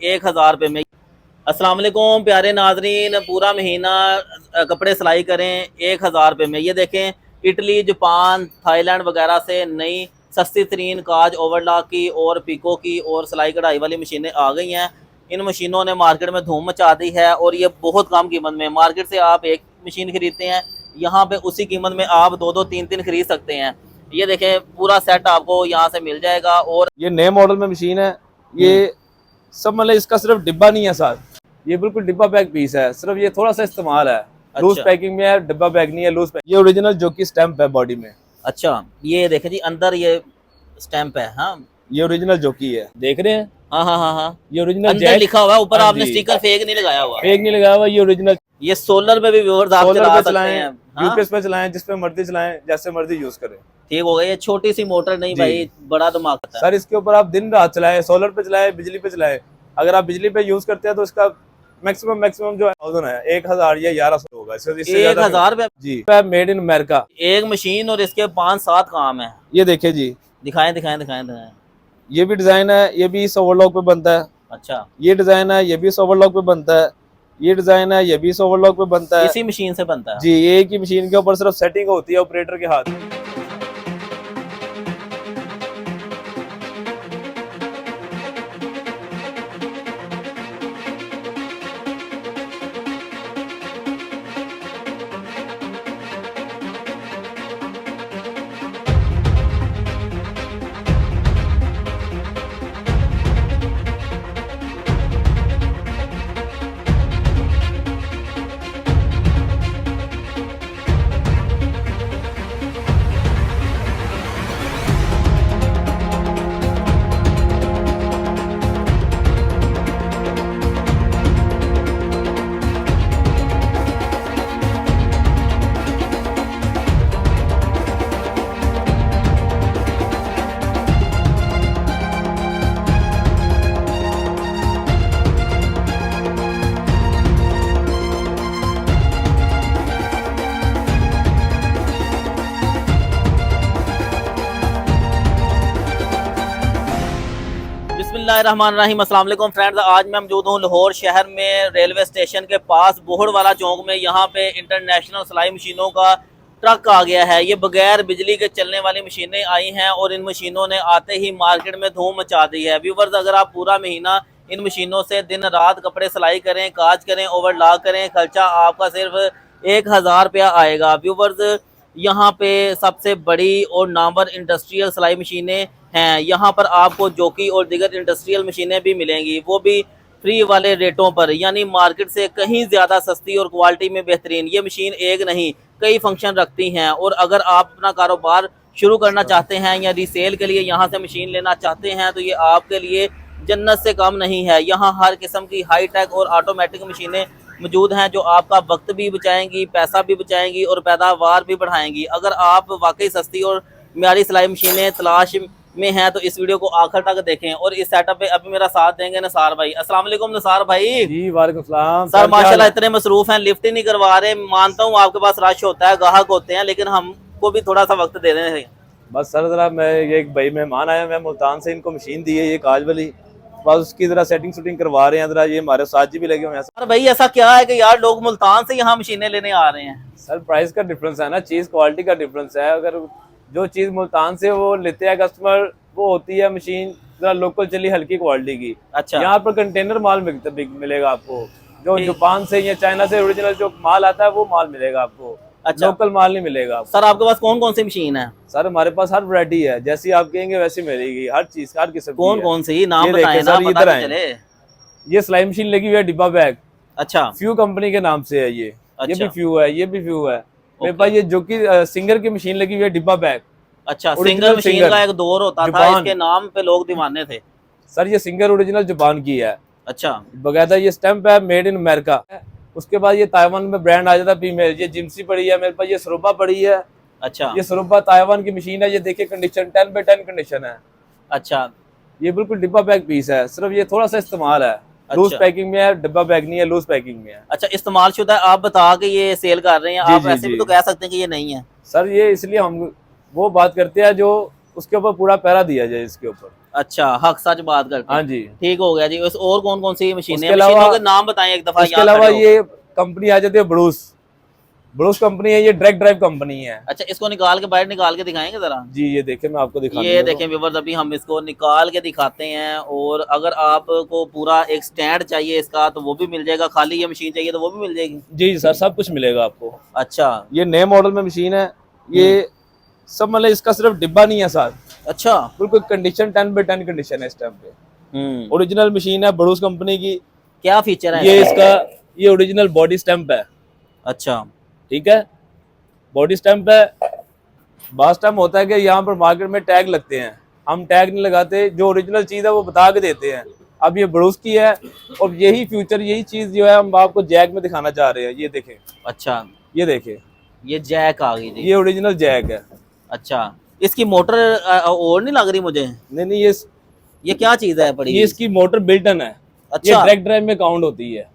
1000 रुपये में। अस्सलाम वालेकुम प्यारे नाजरीन, पूरा महीना कपड़े सिलाई करें 1000 रुपये में। ये देखें, इटली, जापान, थाईलैंड वगैरह से नई सस्ती तरीन काज, ओवरलॉक की और पिको की और सिलाई कढ़ाई वाली मशीनें आ गई हैं। इन मशीनों ने मार्केट में धूम मचा दी है और ये बहुत कम कीमत में। मार्केट से आप एक मशीन खरीदते हैं, यहाँ पे उसी कीमत में आप दो दो तीन तीन खरीद सकते हैं। ये देखें, पूरा सेट आपको यहाँ से मिल जाएगा। और ये नए मॉडल में मशीन है। ये सब मतलब इसका सिर्फ डिब्बा नहीं है साथ, ये बिल्कुल डिब्बा पैक पीस है, सिर्फ ये थोड़ा सा इस्तेमाल है। लूज पैकिंग में है, डिब्बा पैक नहीं है, लूज पैक। ये ओरिजिनल जोकी स्टैंप है बॉडी में। अच्छा, ये देखें जी, अंदर ये स्टैंप है। हाँ, ये ओरिजिनल जोकी है, देख रहे हैं। हाँ हाँ हाँ हाँ, ये ओरिजिनल अंदर लिखा हुआ है, ऊपर हाँ आपने जी। स्टिकर फेक नहीं लगाया हुआ। फेक नहीं लगाया हुआ, ये ओरिजिनल। ये सोलर पे भी व्यूअर्स आप सोलर चला पे सकते चलाएं, हैं। हाँ? यूपीएस पे चलाएं, जिस पे मर्जी चलाएं, जैसे मर्जी यूज करें। ठीक हो गया। ये छोटी सी मोटर नहीं जी। भाई, बड़ा दिमाग है। सर इसके ऊपर आप दिन रात चलाएं, सोलर पे चलाएं, बिजली पे चलाएं। अगर आप बिजली पे यूज करते हैं तो इसका मैक्सिमम जो 1000 है, 1000 या 1100 होगा। 1000 जी, मेड इन अमेरिका। एक मशीन और इसके 5-7 काम है। ये देखे जी, दिखाएं दिखाएं दिखाएं दिखाएं। ये भी डिजाइन है, ये भी इस ओवरलॉक पे बनता है। अच्छा, ये डिजाइन है, ये भी इस ओवरलॉक पे बनता है। ये डिजाइन है, ये भी इस ओवरलॉक पे बनता है। इसी मशीन से बनता है जी, ये एक ही मशीन के ऊपर सिर्फ सेटिंग होती है ऑपरेटर के हाथ। बिस्मिल्लाहिर्रहमानिर्रहीम। अस्सलाम वालेकुम फ्रेंड्स, आज मैं मौजूद हूँ लाहौर शहर में, रेलवे स्टेशन के पास बोहड़ वाला चौक में। यहाँ पे इंटरनेशनल सिलाई मशीनों का ट्रक आ गया है। ये बगैर बिजली के चलने वाली मशीनें आई हैं और इन मशीनों ने आते ही मार्केट में धूम मचा दी है। व्यूवर्स, अगर आप पूरा महीना इन मशीनों से दिन रात कपड़े सिलाई करें, काज करें, ओवरलॉक करें, खर्चा आपका सिर्फ 1000 रुपया आएगा। व्यूवर्स, यहाँ पे सबसे बड़ी और नामवर इंडस्ट्रियल सिलाई मशीनें हैं। यहाँ पर आपको जोकी और दीगर इंडस्ट्रियल मशीनें भी मिलेंगी, वो भी फ्री वाले रेटों पर, यानी मार्केट से कहीं ज़्यादा सस्ती और क्वालिटी में बेहतरीन। ये मशीन एक नहीं, कई फंक्शन रखती हैं। और अगर आप अपना कारोबार शुरू करना चाहते हैं या रीसेल के लिए यहाँ से मशीन लेना चाहते हैं तो ये आपके लिए जन्नत से कम नहीं है। यहाँ हर किस्म की हाई टेक और ऑटोमेटिक मशीनें मौजूद हैं जो आपका वक्त भी बचाएंगी, पैसा भी बचाएंगी और पैदावार भी बढ़ाएंगी। अगर आप वाकई सस्ती और म्यारी सिलाई मशीनें तलाश में हैं तो इस वीडियो को आखिर तक देखें। और इस सेटअप पे अभी मेरा साथ देंगे नसार भाई। अस्सलाम वालेकुम नसार भाई। जी वालेकुम सलाम। सर माशाल्लाह इतने मसरूफ हैं, लिफ्ट ही नहीं करवा रहे। मानता हूँ आपके पास रश होता है, ग्राहक होते हैं, लेकिन हमको भी थोड़ा सा वक्त दे दें। बस सर जरा मैं ये एक भाई मेहमान आया, मैं मुल्तान से, इनको मशीन दी है ये काज वाली, बस उसकी जरा सेटिंग शूटिंग करवा रहे हैं। जरा ये हमारे साथ जी भी लगे हुए हैं। सर भाई, ऐसा क्या है कि यार लोग मुल्तान से यहाँ मशीनें लेने आ रहे हैं? सर प्राइस का डिफरेंस है ना, चीज क्वालिटी का डिफरेंस है। अगर जो चीज मुल्तान से वो लेते हैं कस्टमर, वो होती है मशीन जरा लोकल चली, हल्की क्वालिटी की। अच्छा, यहाँ पर कंटेनर माल मिलेगा आपको, जो जापान से या चाइना से ओरिजिनल जो माल आता है वो माल मिलेगा आपको। अच्छा, लोकल माल नहीं मिलेगा। सर आपके पास कौन कौन सी मशीन है? सर हमारे पास हर वैरायटी है, जैसी आप कहेंगे वैसी मिलेगी, हर चीज हर किस्म की कौन है। कौन सी नाम ये बताएं देखें ना, सर, पता इधर नहीं आएं। चले। ये सिलाई मशीन लगी हुई है डिब्बा बैग, अच्छा, फ्यू कंपनी के नाम से है ये। अच्छा, ये भी फ्यू है, ये भी फ्यू है। मेरे पास ये जो कि सिंगर की मशीन लगी हुई है डिब्बा बैग। अच्छा, Original सिंगल मशीन सिंगर। का एक दौर होता था, जापान। इसके नाम पे लोग दीवाने थे। सर ये सिंगर ओरिजिनल जापान की है। अच्छा, बकायदा ये स्टैंप है, मेड इन अमेरिका। उसके बाद ये ताइवान में ब्रांड आ जाता है फीमेल। ये जिम्सी पड़ी है मेरे पास, ये सरोबा पड़ी है। अच्छा, ये सरोबा ताइवान की मशीन है। ये देखिए कंडीशन 10/10 कंडीशन है। अच्छा, ये बिल्कुल डिब्बा पैक पीस है, सिर्फ ये थोड़ा सा इस्तेमाल है। लूज पैकिंग में है, डिब्बा पैक नहीं है, लूज पैकिंग में है। अच्छा, इस्तेमाल शुदा है। आप बता के ये सेल कर रहे हैं, जी, आप जी, ऐसे जी। भी तो कह सकते हैं कि ये नहीं है। सर ये इसलिए हम वो बात करते हैं जो उसके ऊपर पूरा पैरा दिया जाए इसके ऊपर। अच्छा, हक सच बात करते हाँ हैं। जी। ठीक हो गया जी। और कौन कौन सी मशीनें उसके हैं? अलावा मशीनों के नाम बताएं एक दफा। उसके यहाँ अलावा खड़े हो। ये कंपनी आ जाती है ब्रूस। ब्रूस कंपनी है, ये डायरेक्ट ड्राइव कंपनी है। अच्छा, इसको निकाल के बाहर निकाल के दिखाएंगे जरा। जी ये देखिए, मैं आपको दिखाने ये लगा देखें हूँ। व्यूअर्स, अभी हम इसको निकाल के दिखाते हैं। और अगर आपको पूरा एक स्टैंड चाहिए इसका तो वो भी मिल जाएगा, खाली ये मशीन चाहिए तो वो भी मिल जाएगी। जी सर, सब कुछ मिलेगा आपको। अच्छा। ये नए मॉडल में मशीन है ये सब, मतलब इसका सिर्फ डिब्बा नहीं है साथ, अच्छा। बिल्कुल कंडीशन 10/10 कंडीशन है इस टाइम पे। ओरिजिनल मशीन है ब्रूस कंपनी की। क्या फीचर है ये इसका? ये ओरिजिनल बॉडी स्टैंप है। अच्छा। ठीक है, बॉडी स्टैंप है। बास टाइम होता है कि यहाँ पर मार्केट में टैग लगते हैं, हम टैग नहीं लगाते, जो ओरिजिनल चीज़ है वो बता के देते हैं। अब ये ब्रूस की है और यही फ्यूचर, यही चीज़ जो है हम आपको जैक में दिखाना चाह रहे हैं। ये देखें। अच्छा, ये देखें, ये जैक आ गई जी। ये ओरिजिनल जैक है। अच्छा, इसकी मोटर और नहीं लग रही मुझे। नहीं नहीं, ये क्या चीज है पड़ी? ये इसकी मोटर बिल्ट इन है। ये अच्छा। डायरेक्ट ड्राइव में काउंट होती है।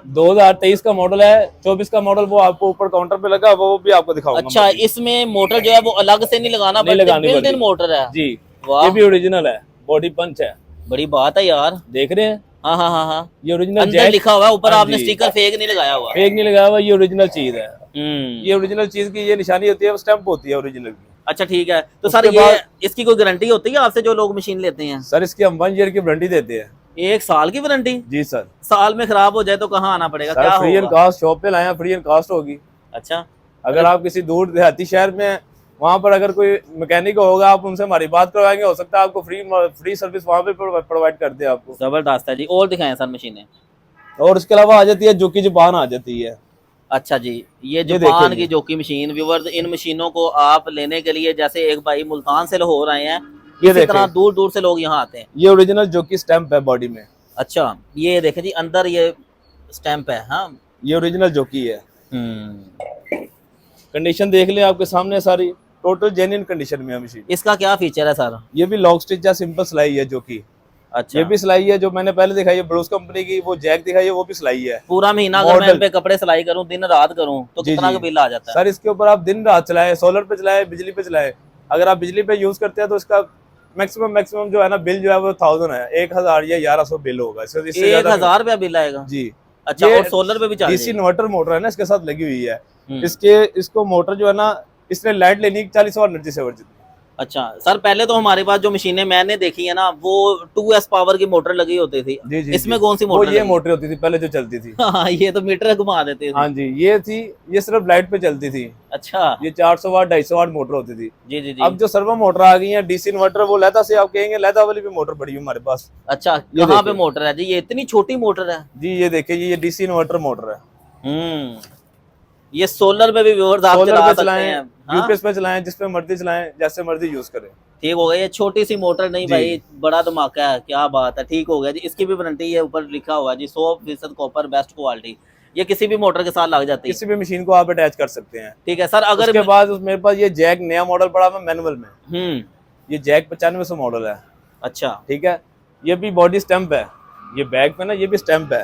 2023 का मॉडल है, 24 का मॉडल वो आपको ऊपर काउंटर पे लगा, वो भी आपको दिखाऊंगा। अच्छा, इसमें मोटर जो है वो अलग से नहीं लगाना नहीं पड़ती, लगानी बिल्ट इन पड़ती। मोटर है जी, वाह, ये भी ओरिजिनल है, बॉडी पंच है। बड़ी बात है यार। देख रहे हैं, हाँ हाँ हाँ हाँ, ये ओरिजिनल अंदर जैक लिखा हुआ है, ऊपर हाँ आपने जी। स्टिकर फेक नहीं लगाया हुआ। फेक नहीं लगाया हुआ, ये ओरिजिनल चीज है। हम्म। ये ओरिजिनल चीज की ये निशानी होती है, स्टैंप होती है ओरिजिनल की। अच्छा ठीक है। तो उसके सर ये बाद- इसकी कोई गारंटी होती है आपसे जो लोग मशीन लेते हैं? सर इसकी हम 1 ईयर की वारंटी देते हैं। 1 साल की वारंटी? जी सर। साल में खराब हो जाए तो कहाँ आना पड़ेगा? सर क्या फ्री एंड होगा? कास्ट शॉप पे लाए, फ्री एंड कास्ट होगी। अच्छा। अगर आप किसी दूर देहाती शहर में हैं, वहाँ पर अगर कोई मैकेनिक होगा, आप उनसे हमारी बात करवाएंगे, हो सकता है आपको फ्री सर्विस वहाँ पे प्रोवाइड कर दे आपको। जबरदस्त है जी। और दिखाएं सर मशीनें। और उसके अलावा आ जाती है जोकी जापान आ जाती है। अच्छा जी, ये देखिए जापान जी। की जोकी मशीन। व्यूअर्स, इन मशीनों को आप लेने के लिए, जैसे एक भाई मुल्तान से लाहौर आए हैं, ये इसी देखें। तरह दूर दूर से लोग यहाँ आते हैं। ये ओरिजिनल जोकी स्टैंप है बॉडी में। अच्छा, ये देखें जी, अंदर ये स्टैंप है। हाँ, ये ओरिजिनल जोकी है। कंडीशन देख लें आपके सामने, सारी टोटल जेन्युइन कंडीशन में है मशीन। इसका क्या फीचर है सर? ये भी लॉक स्टिच या सिंपल सिलाई है जोकी। अच्छा, ये भी सिलाई है, जो मैंने पहले दिखाई है ब्रूस कंपनी की, वो जैक दिखाई है, वो भी सिलाई है। पूरा महीना अगर मैं इन पे कपड़े सिलाई करूं, दिन रात करूं, तो जी, कितना जी। का बिल आ जाता है? सर इसके ऊपर आप दिन रात चलाएं, सोलर पे चलाएं, बिजली पे चलाएं। अगर आप बिजली पे यूज करते हैं तो इसका मैक्सिमम जो है ना बिल जो है वो 1000 है, 1000 या 1100 बिल होगा। इससे ज्यादा 1000 रुपया बिल आएगा? जी। अच्छा, ये और सोलर पे भी चल डीसी इन्वर्टर मोटर है ना इसके साथ लगी हुई है। हम्म। इसको मोटर जो है ना, इसने लाइट लेनी 40 वाट एनर्जी सेवर जितनी। अच्छा सर, पहले तो हमारे पास जो मशीनें मैंने देखी है ना, वो 2S पावर की मोटर लगी होती थी। जी जी। इसमें कौन सी वो मोटर ये लगी? मोटर होती थी पहले जो चलती थी। हाँ, ये तो मीटर घुमा देते थे। हाँ जी, ये थी, ये सिर्फ लाइट पे चलती थी। अच्छा। ये 400 वाट 250 वाट मोटर होती थी। जी जी जी। अब जो सर्वो मोटर आ गई है, डीसी इन्वर्टर, वो लैदा से आप कहेंगे, लैदा वाली भी मोटर पड़ी है हमारे पास। अच्छा, ये कहाँ पे देखिए। मोटर है जी? ये इतनी छोटी मोटर है? जी ये देखिए, ये डीसी इन्वर्टर मोटर है। ये सोलर पे भी व्यूअर्स आप सोलर चला पे सकते चलाएं, हैं। हाँ? यूपीएस पे चलाएं, जिस पे मर्जी चलाएं, जैसे मर्जी यूज करें। ठीक हो गया। ये छोटी सी मोटर नहीं जी। भाई, बड़ा धमाका है। क्या बात है। ठीक हो गया जी। इसकी भी वारंटी है, ऊपर लिखा हुआ है जी, 100% कॉपर, बेस्ट क्वालिटी। ये किसी भी मोटर के साथ लग जाती है? किसी भी मशीन को आप अटैच कर सकते हैं। ठीक है सर। अगर उसके बाद मेरे पास ये जैक नया मॉडल पड़ा हुआ मैनुअल में। ये जैक 9500 मॉडल है। अच्छा, ठीक है, ये भी बॉडी स्टैंप है, ये बैक पे ना, ये भी स्टैंप है।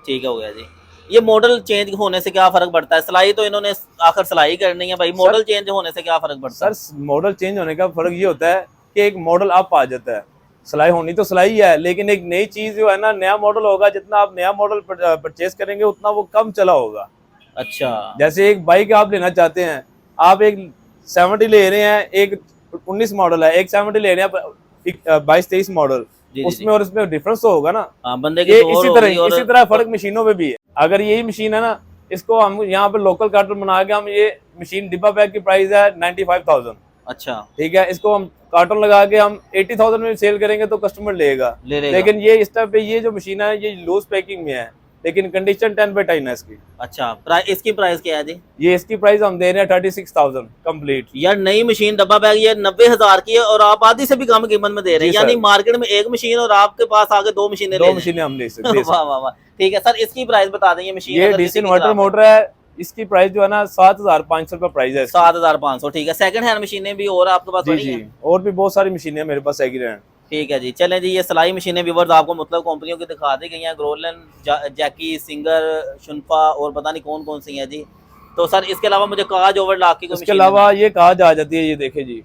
ठीक हो गया जी। ये मॉडल चेंज होने से क्या फर्क पड़ता है? सिलाई तो इन्होंने आखिर सिलाई करनी है भाई, मॉडल चेंज होने से क्या फर्क पड़ता है? सर मॉडल चेंज होने का फर्क ये होता है कि एक मॉडल अप आ जाता है। सिलाई होनी तो सिलाई है, लेकिन एक नई चीज जो है ना, नया मॉडल होगा, जितना आप नया मॉडल परचेज करेंगे उतना वो कम चला होगा। अच्छा। जैसे एक बाइक आप लेना चाहते हैं, आप एक 70 ले रहे हैं, एक 19 मॉडल है, एक 70 ले रहे हैं 22-23 मॉडल, जी, उसमें जी। और इसमें डिफरेंस तो होगा ना। हाँ, बंदे की ये तौर इसी होगी और- तरह फर्क मशीनों में भी है। अगर यही मशीन है ना, इसको हम यहाँ पे लोकल कार्टून बना के, हम ये मशीन डिब्बा पैक की प्राइस है 95,000। अच्छा, ठीक है, इसको हम कार्टून लगा के हम 80,000 में सेल करेंगे तो कस्टमर लेगा। ले लेगा। लेकिन ये इस टाइप पे ये जो मशीन है, ये लूज पैकिंग में है, लेकिन कंडीशन 10/10 है इसकी। अच्छा, इसकी प्राइस क्या है जी? ये इसकी प्राइस हम दे रहे हैं 36,000 कंप्लीट। यार नई मशीन डब्बा बैग ये 90,000 की है और आप आधी से भी कम कीमत में दे रहे हैं। जी यानी सर। मार्केट में एक मशीन और आपके पास आगे 2 मशीनें ले दो जाएं। मशीनें हम ले सकते वाह वाह वाह। ठीक है सर, इसकी प्राइस बता दें। ये मशीन ये अगर डीसी किसी की इन्वर्टर खराब है, मोटर है, इसकी प्राइस जो है ना 7,500 रुपये प्राइस है इसकी। 7,500। ठीक है। सेकंड हैंड मशीनें भी और आपके पास जी पड़ी जी, हैं? और भी बहुत सारी मशीनें मेरे पास सेकंड हैंड। ठीक है जी। चलें जी, ये सिलाई मशीनें व्यूअर्स आपको मतलब कंपनियों की दिखा दी गई हैं। ग्रोलन, जैकी, सिंगर, शुनफा और पता नहीं कौन कौन सी हैं जी। तो सर इसके अलावा मुझे काज ओवरलॉक की कोई इसके मशीन अलावा ये काज आ जाती है, ये देखे जी,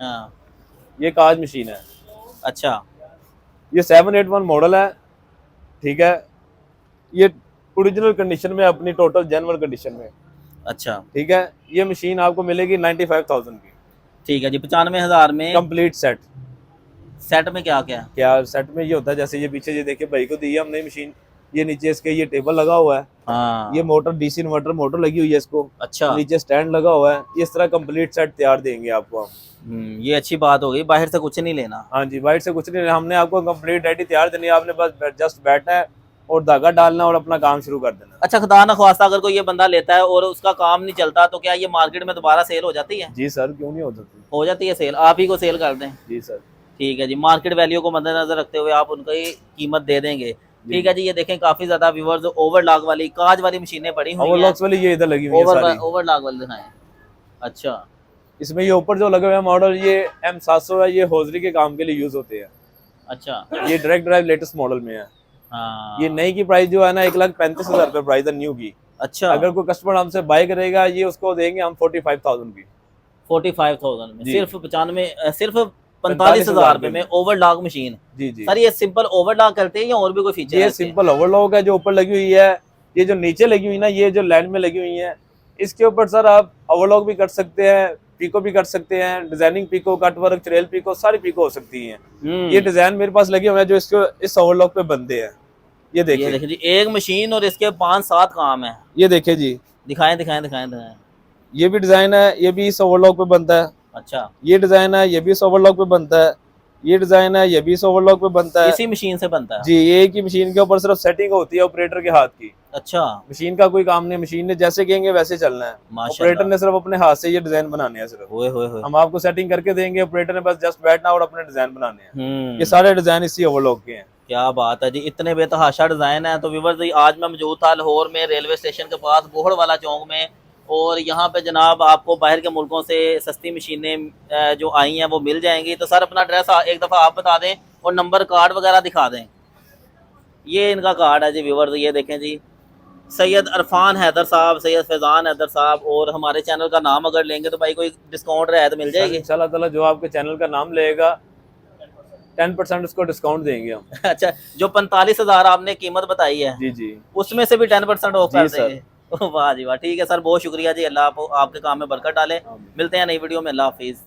हाँ, ये काज मशीन है। अच्छा ये 781 मॉडल है, ठीक है। ये ओरिजिनल कंडीशन में, अपनी टोटल जेन्युइन कंडीशन में, अच्छा ठीक है। ये मशीन आपको मिलेगी 95,000 की, ठीक है जी। 95,000 में कंप्लीट सेट। सेट में क्या क्या है? क्या सेट में ये होता है, जैसे ये पीछे ये देखिए भाई को दी है हमने मशीन, ये नीचे इसके ये टेबल लगा हुआ है, हाँ ये मोटर डीसी इन्वर्टर मोटर लगी हुई है इसको, अच्छा नीचे स्टैंड लगा हुआ है। इस तरह कंप्लीट सेट तैयार देंगे आपको हम। ये अच्छी बात हो गई, बाहर से कुछ नहीं लेना। हाँ जी, बाइट से कुछ नहीं, हमने आपको कंप्लीट रेडी तैयार देनी है, आपने बस जस्ट बैठना है और धागा डालना और अपना काम शुरू कर देना। अच्छा, खुदा ना ख्वास्ता अगर कोई ये बंदा लेता है और उसका काम नहीं चलता तो क्या ये मार्केट में दोबारा सेल हो जाती है? जी सर, क्यों नहीं हो सकती? हो जाती है सेल, आप ही को सेल कर दें? जी सर। ठीक है जी, मार्केट वैल्यू को मद्देनजर रखते हुए आप उनको ही कीमत दे देंगे। ठीक है जी। ये देखें काफी ज्यादा व्यूअर्स ओवरलॉक वाली कांच वाली मशीनें पड़ी हुई हैं। ओवरलॉक्स वाली ये इधर लगी हुई है सारी। ओवरलॉक वाली दिखाएं। अच्छा इसमें ये ऊपर जो लगे हुए हैं मॉडल, ये M700 है, ये हौजरी के काम के लिए यूज होते हैं। अच्छा ये डायरेक्ट ड्राइव लेटेस्ट मॉडल में है। हाँ ये नई की प्राइस जो है ना 1,35,000 रुपए प्राइस है न्यू की। अच्छा, अगर कोई कस्टमर हमसे बाय करेगा, ये उसको देंगे हम 45,000 की। 45,000 में जी। सिर्फ 45,000 रुपए में ओवरलॉक मशीन। जी जी। सर ये सिंपल ओवरलॉक करते हैं या और भी कोई फीचर ये है? सिंपल ओवरलॉक है जो ऊपर लगी हुई है। ये जो नीचे लगी हुई ना, ये जो लाइन में लगी हुई है, इसके ऊपर सर आप ओवरलॉक भी कर सकते हैं, पिको भी कर सकते हैं, डिजाइनिंग पिको, कट वर्क, चुड़ैल पिको, सारी पिको हो सकती हैं। ये डिजाइन मेरे पास लगे हुए हैं जो इसको इस ओवरलॉक पे बनते हैं। ये देखिए, ये देखिए जी, एक मशीन और इसके 5-7 काम है। ये देखिए जी, दिखाएं दिखाएं दिखाएं दिखाएं। ये भी डिजाइन है, ये भी इस ओवरलॉक पे बनता है। अच्छा, ये डिजाइन है, ये भी इस ओवरलॉक पे बनता है। ये डिजाइन है, ये भी इस ओवरलॉक पे बनता है। इसी मशीन से बनता है? जी, ये एक ही मशीन के ऊपर सिर्फ सेटिंग होती है ऑपरेटर के हाथ की। अच्छा, मशीन का कोई काम नहीं, मशीन ने जैसे कहेंगे वैसे चलना है। माशाल्लाह। ऑपरेटर ने सिर्फ अपने हाथ से ये डिजाइन बनाने हैं सिर्फ। ओए होए होए। हम आपको सेटिंग करके देंगे, ऑपरेटर ने बस जस्ट बैठना और अपने डिजाइन बनाने हैं। ये ये सारे डिजाइन इसी ओवरलॉक के हैं। क्या बात है जी, इतने बेतहाशा डिजाइन है। तो व्यूअर्स, आज मैं मौजूद था लाहौर में, रेलवे स्टेशन के पास बोहड़ वाला चौक में, और यहाँ पे जनाब आपको बाहर के मुल्कों से सस्ती मशीनें जो आई हैं वो मिल जाएंगी। तो सर अपना एड्रेस एक दफ़ा आप बता दें और नंबर कार्ड वगैरह दिखा दें। ये इनका कार्ड है जी व्यूअर्स, ये देखें जी, सैयद अरफान हैदर साहब, सैयद फैज़ान हैदर साहब, और हमारे चैनल का नाम अगर लेंगे तो भाई कोई डिस्काउंट रियायत मिल जाएगी? इंशाल्लाह ताला जो आपके चैनल का नाम लेगा 10% उसको डिस्काउंट देंगे हम। अच्छा, जो 45,000 आपने कीमत बताई है जी जी, उसमें से भी 10% ऑफ कर जी सर। देंगे? वाह जी वाह, ठीक है सर, बहुत शुक्रिया जी, अल्लाह आपके काम में बरकत डाले। मिलते हैं नई वीडियो में, अल्लाह हाफिज़।